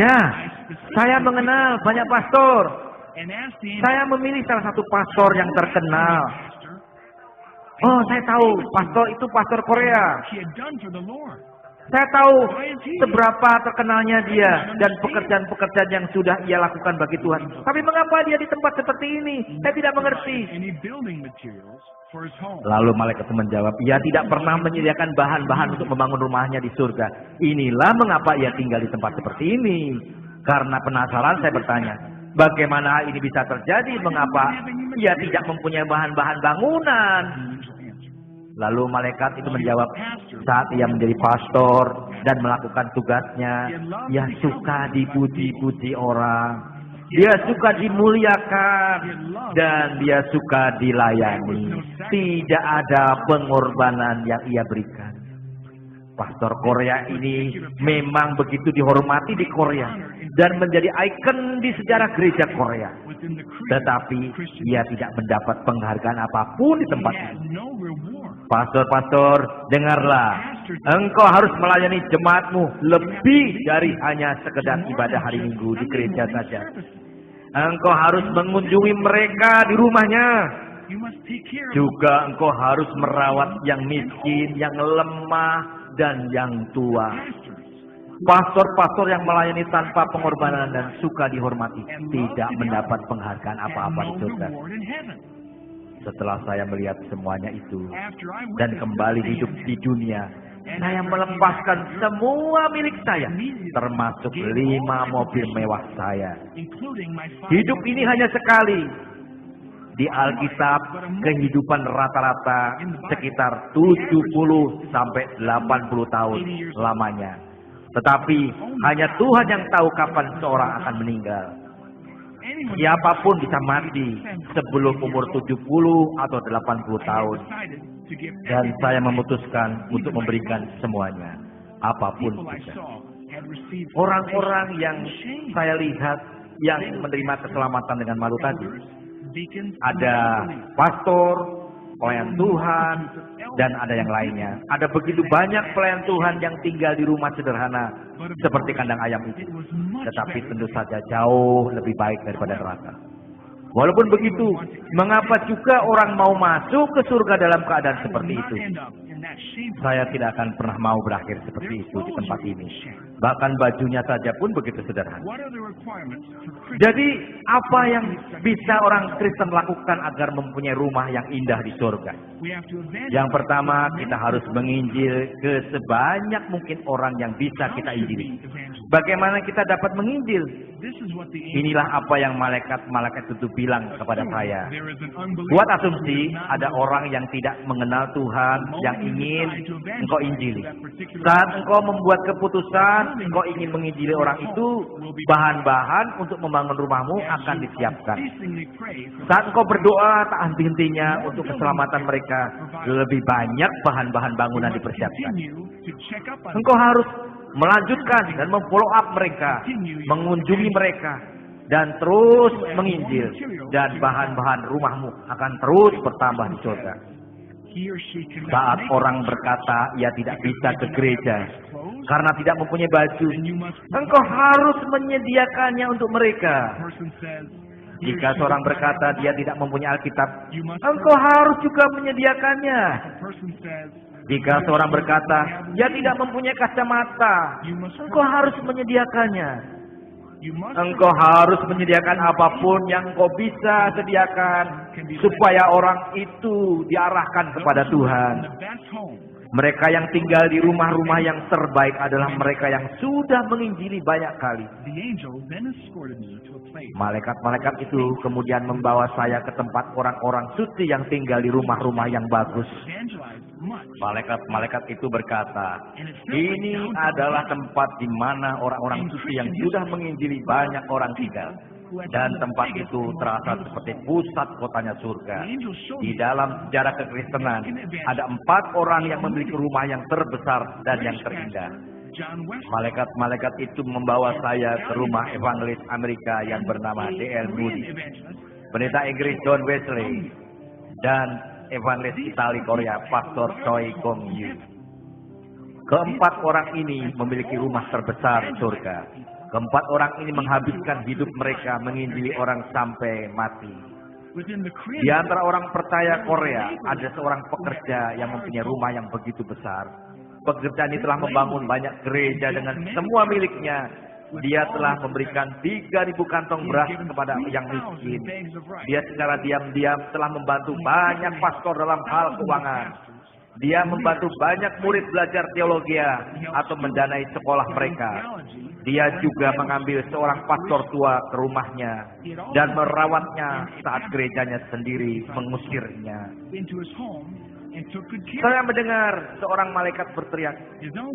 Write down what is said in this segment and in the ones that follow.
Ya, saya mengenal banyak pastor. Saya memilih salah satu pastor yang terkenal. Oh, saya tahu, pastor itu pastor Korea. Saya tahu seberapa terkenalnya dia dan pekerjaan-pekerjaan yang sudah ia lakukan bagi Tuhan. Tapi mengapa dia di tempat seperti ini? Saya tidak mengerti. Lalu malaikat itu menjawab, ia tidak pernah menyediakan bahan-bahan untuk membangun rumahnya di surga. Inilah mengapa ia tinggal di tempat seperti ini. Karena penasaran saya bertanya, bagaimana ini bisa terjadi? Mengapa ia tidak mempunyai bahan-bahan bangunan? Lalu malaikat itu menjawab, saat ia menjadi pastor dan melakukan tugasnya, ia suka dipuji-puji orang. Dia suka dimuliakan dan dia suka dilayani. Tidak ada pengorbanan yang ia berikan. Pastor Korea ini memang begitu dihormati di Korea dan menjadi ikon di sejarah gereja Korea. Tetapi ia tidak mendapat penghargaan apapun di tempat ini. Pastor-pastor, dengarlah. Engkau harus melayani jemaatmu lebih dari hanya sekedar ibadah hari Minggu di gereja saja. Engkau harus mengunjungi mereka di rumahnya. Juga engkau harus merawat yang miskin, yang lemah, dan yang tua. Pastor-pastor yang melayani tanpa pengorbanan dan suka dihormati tidak mendapat penghargaan apa-apa di surga. Setelah saya melihat semuanya itu dan kembali hidup di dunia, saya melepaskan semua milik saya, termasuk 5 mobil mewah saya. Hidup ini hanya sekali. Di Alkitab, kehidupan rata-rata sekitar 70 sampai 80 tahun lamanya. Tetapi hanya Tuhan yang tahu kapan seorang akan meninggal. Siapapun bisa mati sebelum umur 70 atau 80 tahun. Dan saya memutuskan untuk memberikan semuanya. Apapun juga. Orang-orang yang saya lihat yang menerima keselamatan dengan malu tadi. Ada pastor, pelayan Tuhan, dan ada yang lainnya. Ada begitu banyak pelayan Tuhan yang tinggal di rumah sederhana seperti kandang ayam itu. Tetapi tentu saja jauh lebih baik daripada neraka. Walaupun begitu, mengapa juga orang mau masuk ke surga dalam keadaan seperti itu? Saya tidak akan pernah mau berakhir seperti itu di tempat ini. Bahkan bajunya saja pun begitu sederhana. Jadi apa yang bisa orang Kristen lakukan agar mempunyai rumah yang indah di surga? Yang pertama, kita harus menginjil ke sebanyak mungkin orang yang bisa kita injili. Bagaimana kita dapat menginjil? Inilah apa yang malaikat itu bilang kepada saya. Buat asumsi ada orang yang tidak mengenal Tuhan yang ingin engkau injili. Saat engkau membuat keputusan engkau ingin menginjili orang itu, bahan-bahan untuk membangun rumahmu akan disiapkan. Saat engkau berdoa tak henti-hentinya untuk keselamatan mereka, lebih banyak bahan-bahan bangunan dipersiapkan. Engkau harus melanjutkan dan memfollow up mereka, mengunjungi mereka, dan terus menginjil, dan bahan-bahan rumahmu akan terus bertambah di surga. Saat orang berkata ia tidak bisa ke gereja karena tidak mempunyai baju, engkau harus menyediakannya untuk mereka. Jika seorang berkata dia tidak mempunyai Alkitab, engkau harus juga menyediakannya. Jika seorang berkata dia tidak mempunyai kacamata, engkau harus menyediakannya. Engkau harus menyediakan apapun yang engkau bisa sediakan supaya orang itu diarahkan kepada Tuhan. Mereka yang tinggal di rumah-rumah yang terbaik adalah mereka yang sudah menginjili banyak kali. Malaikat-malaikat itu kemudian membawa saya ke tempat orang-orang suci yang tinggal di rumah-rumah yang bagus. Malaikat-malaikat itu berkata, ini adalah tempat di mana orang-orang suci yang sudah menginjili banyak orang tinggal. Dan tempat itu terasa seperti pusat kotanya surga. Di dalam sejarah kekristenan, ada 4 orang yang memiliki rumah yang terbesar dan yang terindah. Malaikat-malaikat itu membawa saya ke rumah evangelis Amerika yang bernama D.L. Moody, pendeta Inggris John Wesley, dan evangelis Itali Korea Pastor Choi Gong-yu. Keempat orang ini memiliki rumah terbesar di surga. Keempat orang ini menghabiskan hidup mereka menginjili orang sampai mati. Di antara orang percaya Korea, ada seorang pekerja yang mempunyai rumah yang begitu besar. Pekerja ini telah membangun banyak gereja dengan semua miliknya. Dia telah memberikan 3.000 kantong beras kepada yang miskin. Dia secara diam-diam telah membantu banyak pastor dalam hal keuangan. Dia membantu banyak murid belajar teologi atau mendanai sekolah mereka. Dia juga mengambil seorang pastor tua ke rumahnya dan merawatnya saat gerejanya sendiri mengusirnya. Saya mendengar seorang malaikat berteriak,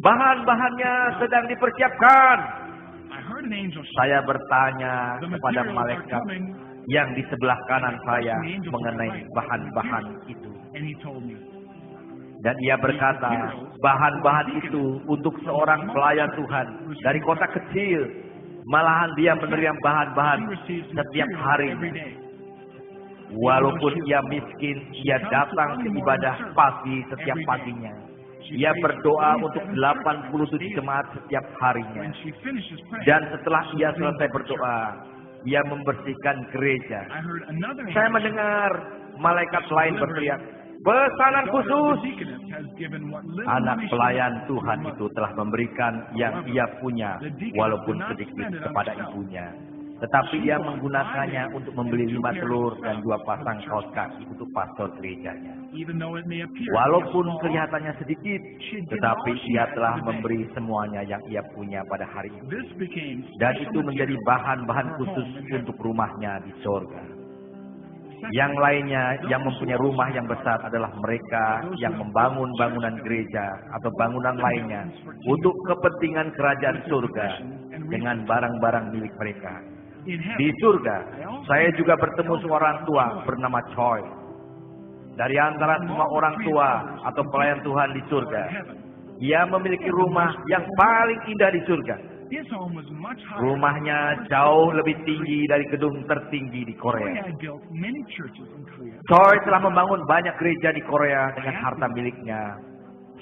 "Bahan-bahannya sedang dipersiapkan." Saya bertanya kepada malaikat yang di sebelah kanan saya mengenai bahan-bahan itu. Dan ia berkata, bahan-bahan itu untuk seorang pelayan Tuhan dari kota kecil. Malahan dia menerima bahan-bahan setiap harinya. Walaupun ia miskin, ia datang ke ibadah pagi setiap paginya. Ia berdoa untuk 87 jemaat setiap harinya. Dan setelah ia selesai berdoa, ia membersihkan gereja. Saya mendengar malaikat lain berteriak, "Pesanan khusus." Anak pelayan Tuhan itu telah memberikan yang ia punya, walaupun sedikit, kepada ibunya. Tetapi ia menggunakannya untuk membeli 5 telur dan 2 pasang kaos kaki untuk pastor gerejanya. Walaupun kelihatannya sedikit, tetapi ia telah memberi semuanya yang ia punya pada hari itu. Dan itu menjadi bahan-bahan khusus untuk rumahnya di sorga. Yang lainnya yang mempunyai rumah yang besar adalah mereka yang membangun bangunan gereja atau bangunan lainnya untuk kepentingan kerajaan surga dengan barang-barang milik mereka. Di surga, saya juga bertemu seorang tua bernama Choi. Dari antara semua orang tua atau pelayan Tuhan di surga, ia memiliki rumah yang paling indah di surga. Rumahnya jauh lebih tinggi dari gedung tertinggi di Korea. Choi telah membangun banyak gereja di Korea dengan harta miliknya.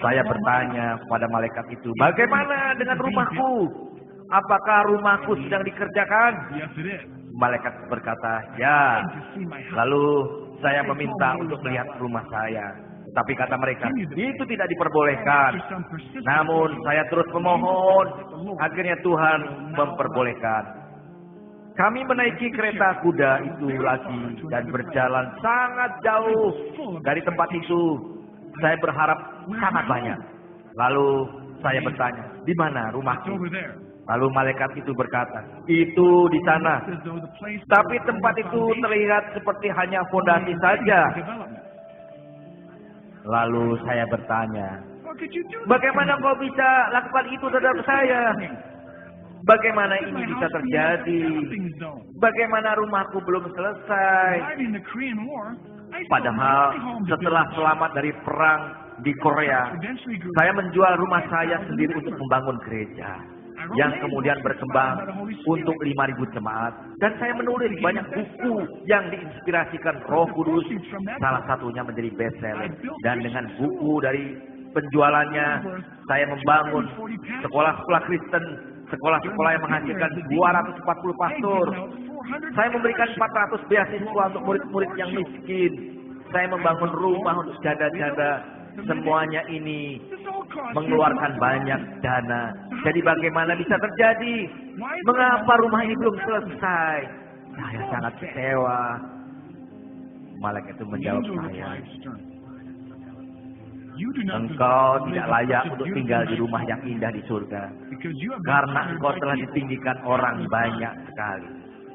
Saya bertanya kepada malaikat itu, "Bagaimana dengan rumahku? Apakah rumahku sedang dikerjakan?" Malaikat berkata, "Ya." Lalu saya meminta untuk melihat rumah saya. Tapi kata mereka, itu tidak diperbolehkan. Namun saya terus memohon, akhirnya Tuhan memperbolehkan. Kami menaiki kereta kuda itu lagi dan berjalan sangat jauh dari tempat itu. Saya berharap sangat banyak. Lalu saya bertanya, "Di mana rumahku?" Lalu malaikat itu berkata, "Itu di sana." Tapi tempat itu terlihat seperti hanya fondasi saja. Lalu saya bertanya, "Bagaimana kau bisa lakukan itu terhadap saya? Bagaimana ini bisa terjadi? Bagaimana rumahku belum selesai?" Padahal setelah selamat dari perang di Korea, saya menjual rumah saya sendiri untuk membangun gereja yang kemudian berkembang untuk 5.000 jemaat. Dan saya menulis banyak buku yang diinspirasikan Roh Kudus. Salah satunya menjadi bestseller. Dan dengan buku dari penjualannya, saya membangun sekolah-sekolah Kristen, sekolah-sekolah yang menghasilkan 240 pastor. Saya memberikan 400 beasiswa untuk murid-murid yang miskin. Saya membangun rumah untuk janda-janda. Semuanya ini mengeluarkan banyak dana. Jadi bagaimana bisa terjadi? Mengapa rumah ini belum selesai? Saya sangat kecewa. Malaikat itu menjawab saya, "Engkau tidak layak untuk tinggal di rumah yang indah di surga. Karena engkau telah ditinggikan orang banyak sekali.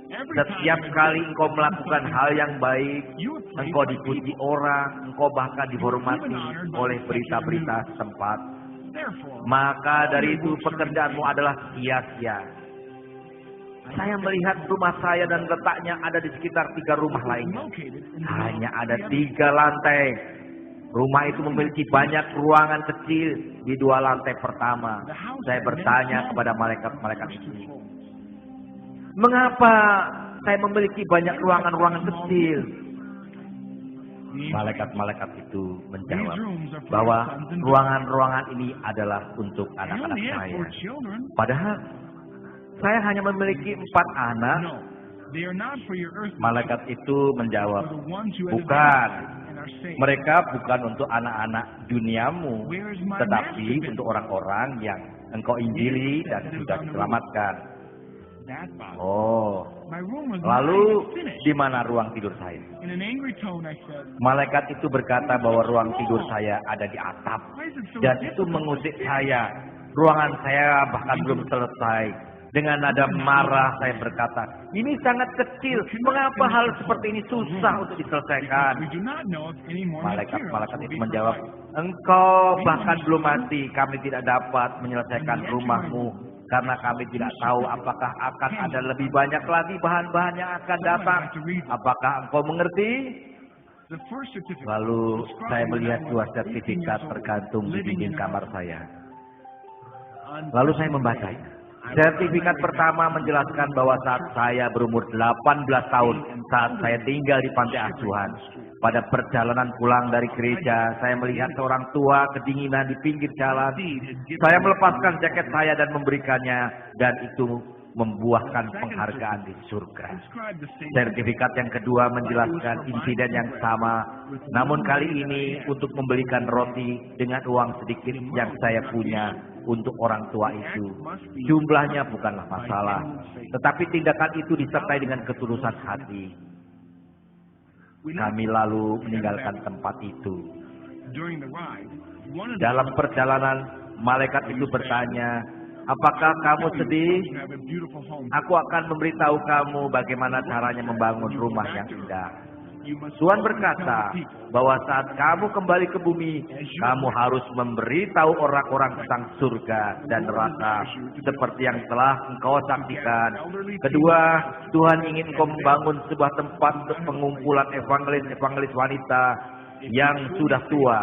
Setiap kali engkau melakukan hal yang baik, engkau dipuji orang, engkau bahkan dihormati oleh berita-berita setempat. Maka dari itu pekerjaanmu adalah sia-sia." Saya melihat rumah saya dan letaknya ada di sekitar 3 rumah lainnya. Hanya ada 3 lantai. Rumah itu memiliki banyak ruangan kecil di 2 lantai pertama. Saya bertanya kepada malaikat-malaikat itu, "Mengapa saya memiliki banyak ruangan-ruangan kecil?" Malaikat-malaikat itu menjawab bahwa ruangan-ruangan ini adalah untuk anak-anak saya. Padahal Saya hanya memiliki 4 anak. No, they are not for your earthly Malaikat itu menjawab, children, for the ones who have bukan. advanced and are saved. Mereka bukan untuk anak-anak duniamu, Where is my tetapi master been? untuk orang-orang yang engkau injili dan sudah diselamatkan. That bothered me. Oh, My room was lalu not finished. di mana ruang tidur saya? In an angry tone, I said, Malaikat itu berkata bahwa ruang tidur saya ada di atap. why is it so Dan itu difficult? mengusik saya. Ruangan saya bahkan belum selesai. Dengan nada marah saya berkata, ini sangat kecil. Mengapa hal seperti ini susah untuk diselesaikan? We do not know if any more materials Malaikat will itu be menjawab, provided. engkau bahkan belum mati. Kami tidak dapat menyelesaikan rumahmu. Karena kami tidak tahu apakah akan ada lebih banyak lagi bahan-bahan yang akan datang. Apakah engkau mengerti? The first certificate Lalu described saya when melihat I 2 was 18 sertifikat years old, tergantung di living dinding in a kamar house. saya. Lalu saya membacanya. Sertifikat pertama menjelaskan bahwa saat saya berumur 18 tahun, saat saya tinggal di panti asuhan. Pada perjalanan pulang dari gereja, saya melihat seorang tua kedinginan di pinggir jalan. Saya melepaskan jaket saya dan memberikannya, dan itu membuahkan penghargaan di surga. Described the same Sertifikat yang kedua menjelaskan insiden yang sama, namun kali ini untuk membelikan roti dengan uang sedikit yang saya punya untuk orang tua itu. Jumlahnya bukanlah masalah, tetapi tindakan itu disertai dengan ketulusan hati. Kami lalu meninggalkan tempat itu. during the ride. One of the Dalam perjalanan, malaikat itu bertanya, apakah kamu sedih? you have a beautiful home. Aku akan memberitahu kamu bagaimana caranya membangun rumah yang indah. You must Tuhan always berkata tell the people, bahwa saat kamu kembali ke bumi, kamu harus memberitahu orang-orang tentang surga dan neraka seperti yang telah engkau saksikan. Kedua, Tuhan ingin engkau membangun sebuah tempat untuk pengumpulan evangelis-evangelis wanita yang sudah tua,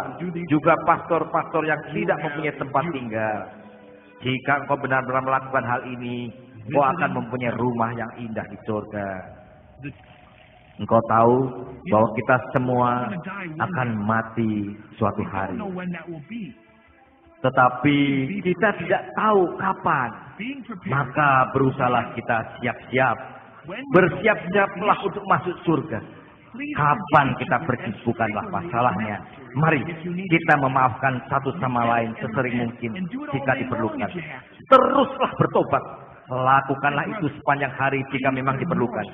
juga pastor-pastor yang tidak mempunyai tempat tinggal. Jika engkau benar-benar melakukan hal ini, engkau akan mempunyai rumah yang indah di surga. Engkau tahu bahwa kita semua akan mati suatu we hari. don't know when that will be. Tetapi kita tidak tahu kapan. Being prepared. Maka berusahalah kita siap-siap. When we Bersiap-siaplah untuk masuk surga. Kapan kita pergi bukanlah masalahnya. Mari kita memaafkan satu sama lain sesering mungkin jika diperlukan. Teruslah bertobat. Lakukanlah itu sepanjang hari jika memang diperlukan.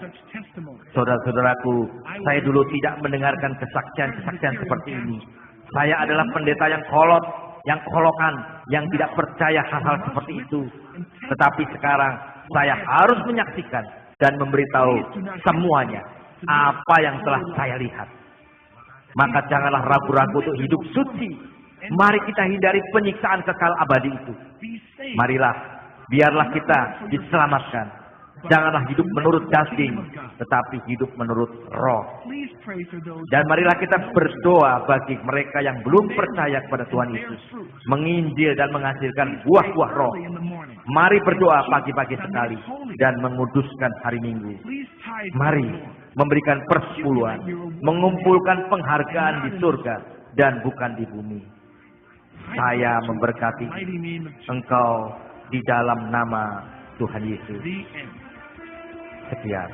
Saudara-saudaraku, saya dulu tidak mendengarkan kesaksian-kesaksian seperti ini. Saya adalah pendeta yang kolot, yang kolokan, yang tidak percaya hal-hal seperti itu. Tetapi sekarang saya harus menyaksikan dan memberitahu semuanya apa yang telah saya lihat. Maka janganlah ragu-ragu untuk hidup suci. Mari kita hindari penyiksaan kekal abadi itu. Marilah, biarlah kita diselamatkan. Janganlah hidup menurut daging, tetapi hidup menurut roh. Dan marilah kita berdoa bagi mereka yang belum percaya kepada Tuhan Yesus, menginjil dan menghasilkan buah-buah roh. Mari berdoa pagi-pagi sekali dan menguduskan hari Minggu. Mari memberikan persepuluhan, mengumpulkan penghargaan di surga dan bukan di bumi. Saya memberkati engkau di dalam nama Tuhan Yesus. Sekian.